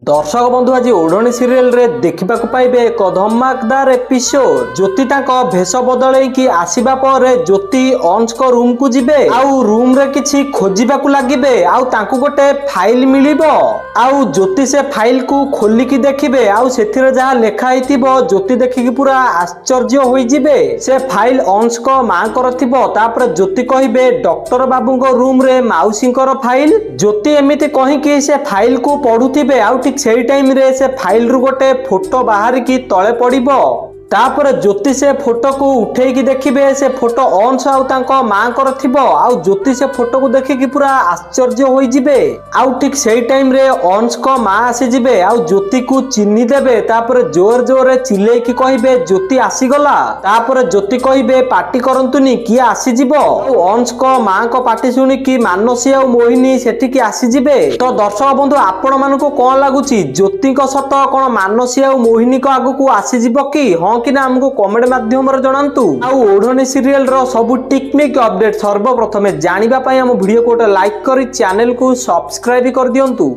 दर्शक बंधु आज ओढ़णी सीरियल रे देखा पाइबे एक धमाकेदार एपिसोड। ज्योति भेष बदल की आसवा पर ज्योति अंश को रूम को जिबे आउ रूम रे किछि खोजिबाकू लागिबे आउ तांकू गोटे फाइल मिलिबो आउ ज्योति से फाइल को खोलिकी देखिबे आउ सेथिरे जहा लेखा हिथिबो ज्योति देखिकी पूरा आश्चर्य होई जिबे। से फाइल अंश को मां कर थिबो। तापर ज्योति कहिबे डॉक्टर बाबू को रूम रे माउसी कर फाइल। ज्योति एमिति कहिकी से फाइल को पढुथिबे आउ ठीक सेही टाइम रे से फाइल रु गोटे फोटो बाहर की तले पड़िबो। तापर ज्योति से फोटो को उठे की देखिबे से फोटो अंश आउ तांको मां कर थिबो आउ ज्योति से फोटो को देखिकी पूरा आश्चर्य होई जिबे आउ ठीक सेही टाइम रे अंश को मां आसी जिबे आउ ज्योति को चिन्ही देबे। तापर जोर जोर चिल्ले की कहिबे ज्योति आसी गला। तापर ज्योति कहिबे पार्टी करंतुनी किए आसी जिवो आउ अंश को मां को पार्टी सुनी की मानसी आउ मोहिनी सेठी की आसी जिबे। तो दर्शक बंधु आपण मानको कोन लागुची ज्योति को सत कोन मानसी आउ मोहिनी को आगु को आसी जिवो कि हां कि ना हमको कमेंट माध्यम रे जणांतु। आउ ओढ़णी सीरियल रो सब टेक्निक अपडेट सर्वप्रथमे जानिबा पई हम वीडियो को लाइक करी चैनल को सब्सक्राइब कर दियंतु।